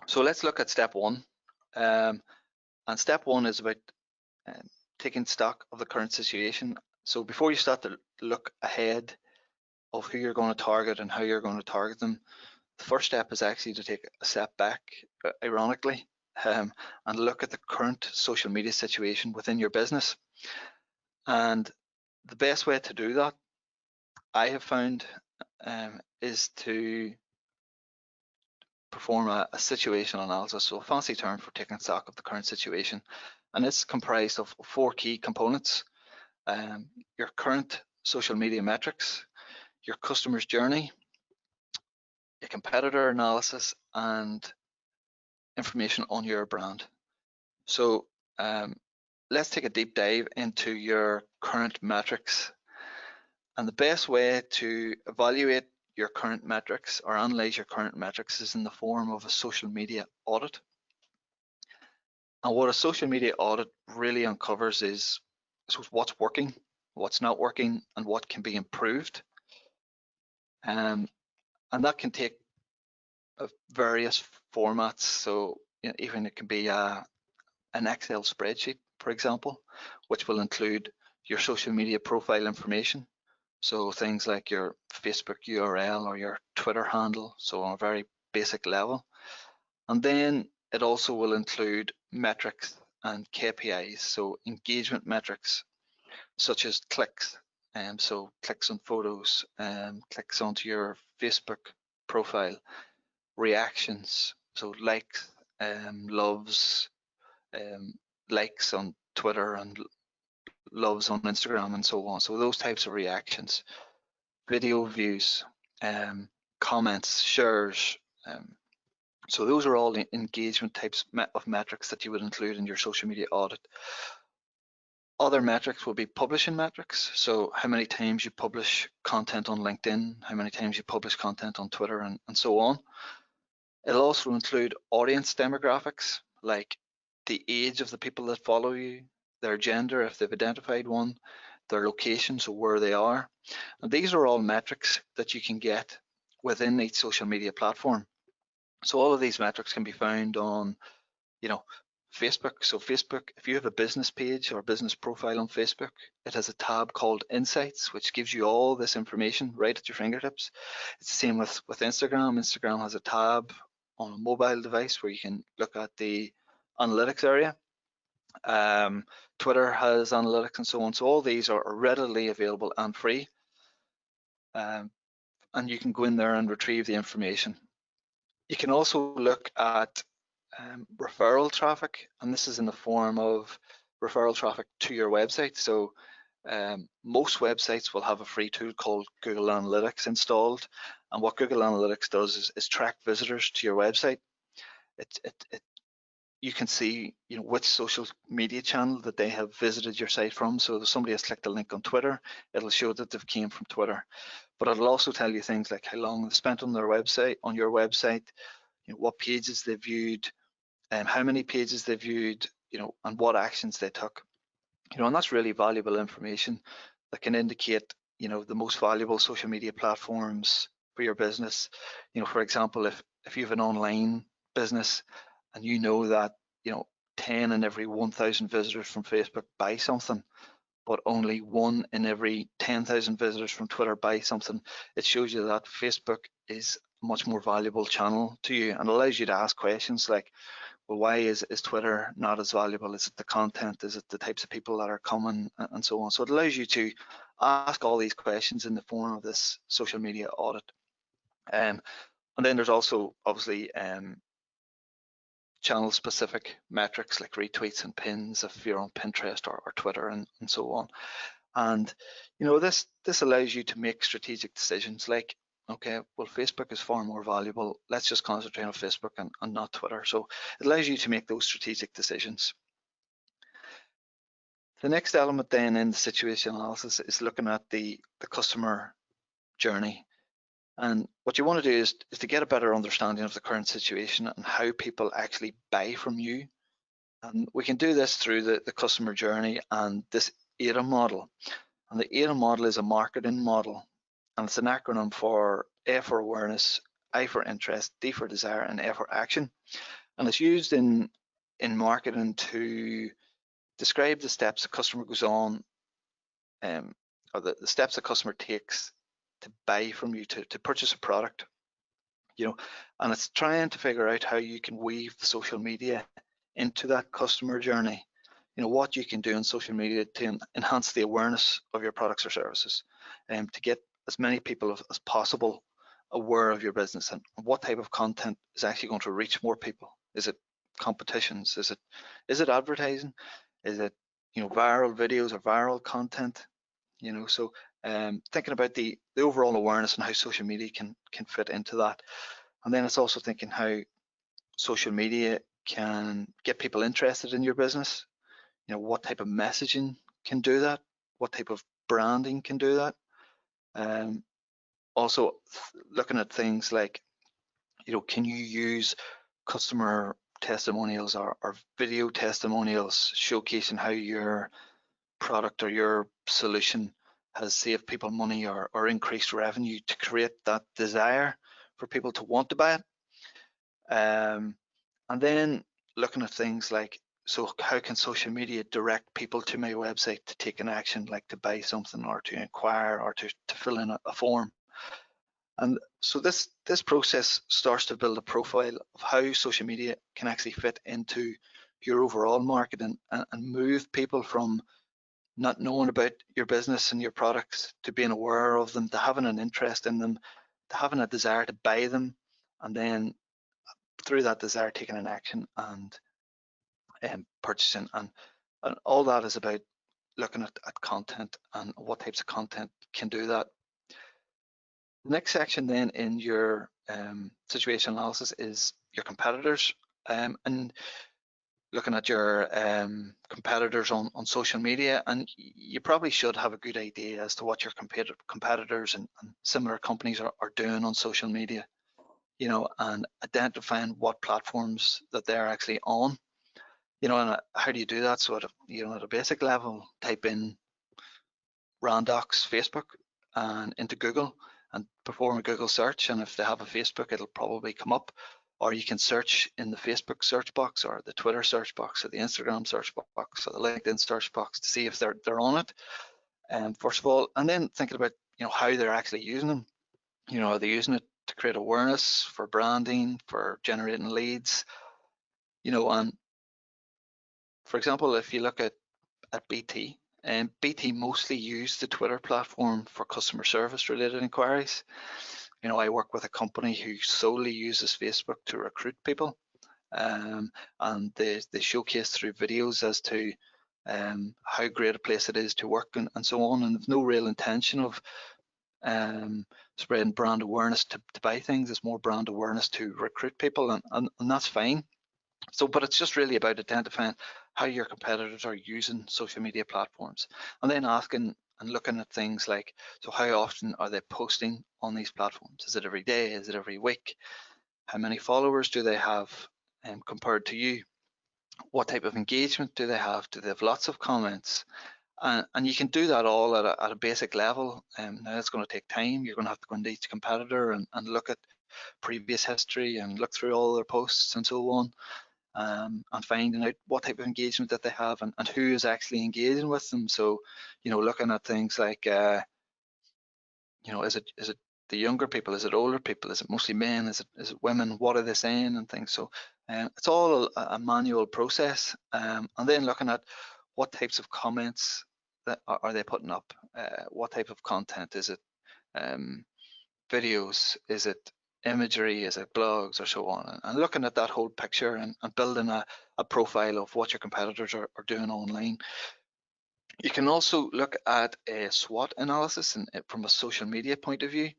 So let's look at step one. And step one is about taking stock of the current situation. So before you start to look ahead of who you're going to target and how you're going to target them, the first step is actually to take a step back, ironically, and look at the current social media situation within your business. And the best way to do that, I have found, is to perform a situational analysis, so a fancy term for taking stock of the current situation. And it's comprised of 4 key components: your current social media metrics, your customer's journey, your competitor analysis, and information on your brand. So let's take a deep dive into your current metrics. And the best way to evaluate your current metrics or analyze your current metrics is in the form of a social media audit. And what a social media audit really uncovers is what's working, what's not working, and what can be improved. And that can take various formats. So even it can be an Excel spreadsheet, for example, which will include your social media profile information. So things like your Facebook URL or your Twitter handle, so on a very basic level. And then it also will include metrics and KPIs, so engagement metrics such as clicks, so clicks on photos, clicks onto your Facebook profile, reactions, so likes, loves, likes on Twitter and loves on Instagram and so on. So those types of reactions, video views, comments, shares. So those are all the engagement types of metrics that you would include in your social media audit. Other metrics will be publishing metrics. So how many times you publish content on LinkedIn, how many times you publish content on Twitter, and so on. It'll also include audience demographics, like the age of the people that follow you, their gender, if they've identified one, their location, so where they are. And these are all metrics that you can get within each social media platform. So all of these metrics can be found on, Facebook. So Facebook, if you have a business page or a business profile on Facebook, it has a tab called Insights, which gives you all this information right at your fingertips. It's the same with Instagram. Instagram has a tab on a mobile device where you can look at the analytics area. Twitter has analytics and so on. So all these are readily available and free. And you can go in there and retrieve the information. You can also look at referral traffic, and this is in the form of referral traffic to your website. So most websites will have a free tool called Google Analytics installed, and what Google Analytics does is track visitors to your website. You can see which social media channel that they have visited your site from. So if somebody has clicked a link on Twitter, it'll show that they've came from Twitter, but it'll also tell you things like how long they've spent on their website, on your website, what pages they viewed, how many pages they viewed, and what actions they took. And that's really valuable information that can indicate, the most valuable social media platforms for your business. For example, if you have an online business and you know that, 10 in every 1,000 visitors from Facebook buy something, but only 1 in every 10,000 visitors from Twitter buy something, it shows you that Facebook is a much more valuable channel to you and allows you to ask questions like, well, why is Twitter not as valuable? Is it the content? Is it the types of people that are coming, and so on? So it allows you to ask all these questions in the form of this social media audit. And then there's also obviously channel specific metrics like retweets and pins if you're on Pinterest or Twitter and so on. And this allows you to make strategic decisions like, okay, well, Facebook is far more valuable. Let's just concentrate on Facebook and not Twitter. So it allows you to make those strategic decisions. The next element then in the situation analysis is looking at the customer journey. And what you want to do is to get a better understanding of the current situation and how people actually buy from you. And we can do this through the customer journey and this AIDA model. And the AIDA model is a marketing model, and it's an acronym for A for awareness, I for interest, D for desire, and F for action. And it's used in marketing to describe the steps the customer goes on, or the steps the customer takes to buy from you, to purchase a product. And it's trying to figure out how you can weave the social media into that customer journey. What you can do on social media to enhance the awareness of your products or services, and to get as many people as possible aware of your business, and what type of content is actually going to reach more people. Is it competitions? Is it advertising? Is it viral videos or viral content? So thinking about the overall awareness and how social media can fit into that. And then it's also thinking how social media can get people interested in your business. What type of messaging can do that? What type of branding can do that? Also looking at things like, can you use customer testimonials or video testimonials showcasing how your product or your solution has saved people money or increased revenue, to create that desire for people to want to buy it. And then looking at things like, so how can social media direct people to my website to take an action, like to buy something or to inquire or to fill in a form. And so this process starts to build a profile of how social media can actually fit into your overall marketing, and move people from not knowing about your business and your products to being aware of them, to having an interest in them, to having a desire to buy them, and then through that desire taking an action and purchasing. And all that is about looking at content and what types of content can do that. The next section then in your situation analysis is your competitors, and looking at your competitors on social media. And you probably should have a good idea as to what your competitors and similar companies are doing on social media, and identifying what platforms that they're actually on. And how do you do that? So at a basic level, type in Randox Facebook and into Google and perform a Google search, and if they have a Facebook, it'll probably come up. Or you can search in the Facebook search box, or the Twitter search box, or the Instagram search box, or the LinkedIn search box, to see if they're on it. First of all, and then thinking about how they're actually using them. Are they using it to create awareness, for branding, for generating leads? And for example, if you look at BT, and BT mostly use the Twitter platform for customer service related inquiries. I work with a company who solely uses Facebook to recruit people, and they showcase through videos as to how great a place it is to work, and so on, and there's no real intention of spreading brand awareness to buy things. It's more brand awareness to recruit people, and that's fine. So, but it's just really about identifying how your competitors are using social media platforms, and then asking and looking at things like, so how often are they posting on these platforms? Is it every day? Is it every week? How many followers do they have compared to you? What type of engagement do they have? Do they have lots of comments? And you can do that all at a basic level. Now it's going to take time. You're going to have to go into each competitor and look at previous history and look through all their posts and so on. And finding out what type of engagement that they have, and who is actually engaging with them. So, looking at things like, is it the younger people? Is it older people? Is it mostly men? Is it women? What are they saying and things? So, it's all a manual process. And then looking at what types of comments that are they putting up? What type of content? Is it videos? Is it imagery? Is it blogs, or so on? And looking at that whole picture and building a profile of what your competitors are doing online. You can also look at a SWOT analysis from a social media point of view.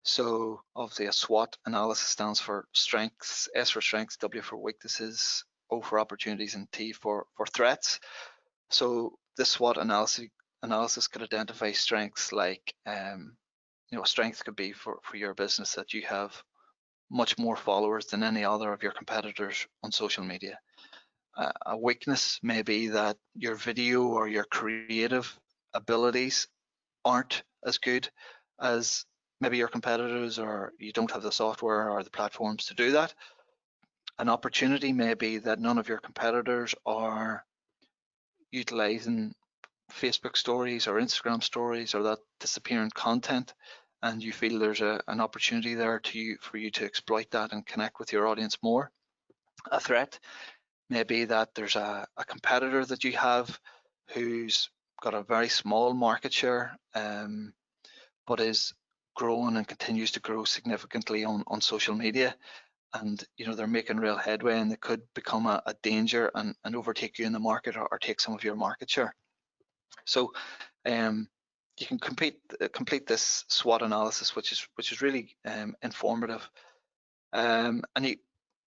So obviously a SWOT analysis stands for strengths, S for strengths, W for weaknesses, O for opportunities, and T for threats. So this SWOT analysis could identify strengths like, a strength could be for your business that you have much more followers than any other of your competitors on social media. A weakness may be that your video or your creative abilities aren't as good as maybe your competitors, or you don't have the software or the platforms to do that. An opportunity may be that none of your competitors are utilizing Facebook stories or Instagram stories or that disappearing content, and you feel there's an opportunity there for you to exploit that and connect with your audience more. A threat may be that there's a competitor that you have who's got a very small market share, but is growing and continues to grow significantly on social media, and they're making real headway, and they could become a danger and overtake you in the market, or take some of your market share. So you can complete this SWOT analysis, which is really informative.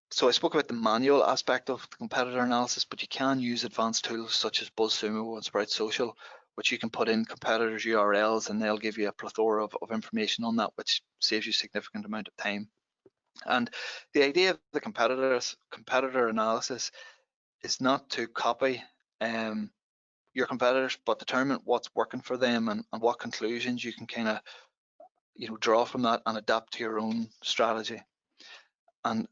So I spoke about the manual aspect of the competitor analysis, but you can use advanced tools such as BuzzSumo and Sprout Social, which you can put in competitors' URLs, and they'll give you a plethora of information on that, which saves you a significant amount of time. And the idea of the competitor analysis is not to copy your competitors, but determine what's working for them, and what conclusions you can kind of draw from that and adapt to your own strategy. And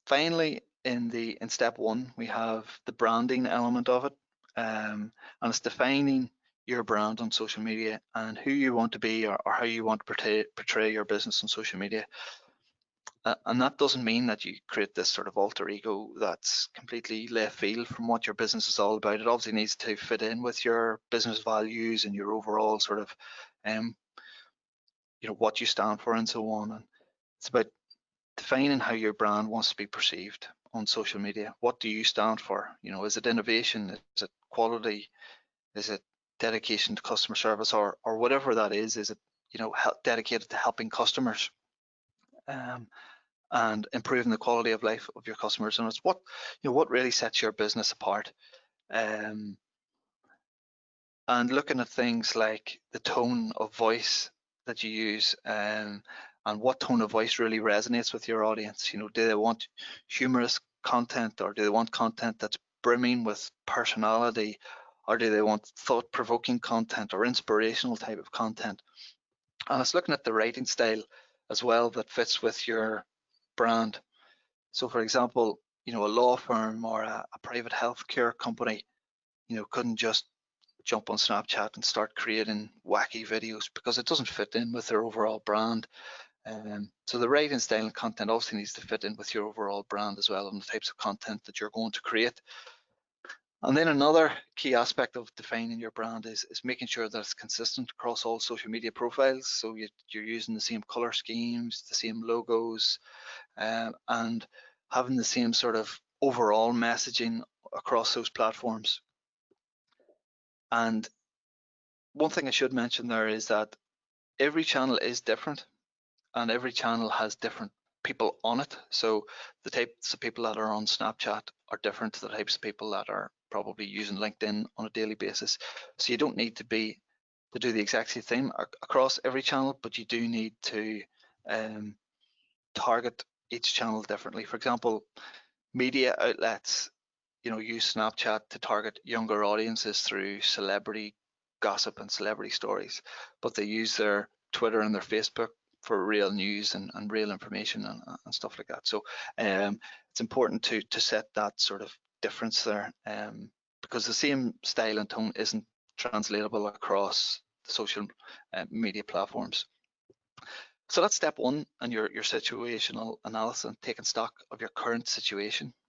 finally, in step one, we have the branding element of it, and it's defining your brand on social media and who you want to be, or how you want to portray your business on social media. And that doesn't mean that you create this sort of alter ego that's completely left field from what your business is all about. It obviously needs to fit in with your business values and your overall sort of, what you stand for and so on. And it's about defining how your brand wants to be perceived on social media. What do you stand for? Is it innovation? Is it quality? Is it dedication to customer service, or whatever that is? Is it dedicated to helping customers? And improving the quality of life of your customers, and it's what really sets your business apart. And looking at things like the tone of voice that you use, and what tone of voice really resonates with your audience. Do they want humorous content, or do they want content that's brimming with personality, or do they want thought-provoking content or inspirational type of content? And it's looking at the writing style as well that fits with your brand. So for example, a law firm or a private healthcare company, couldn't just jump on Snapchat and start creating wacky videos, because it doesn't fit in with their overall brand. So the writing style and content also needs to fit in with your overall brand as well, and the types of content that you're going to create. And then another key aspect of defining your brand is making sure that it's consistent across all social media profiles. So you're using the same color schemes, the same logos, and having the same sort of overall messaging across those platforms. And one thing I should mention there is that every channel is different, and every channel has different people on it. So the types of people that are on Snapchat are different to the types of people that are probably using LinkedIn on a daily basis. So you don't need to do the exact same thing across every channel, but you do need to target each channel differently. For example, media outlets, use Snapchat to target younger audiences through celebrity gossip and celebrity stories, but they use their Twitter and their Facebook for real news and real information and stuff like that. So it's important to set that sort of difference there, because the same style and tone isn't translatable across the social media platforms. So that's step one, and your situational analysis, and taking stock of your current situation.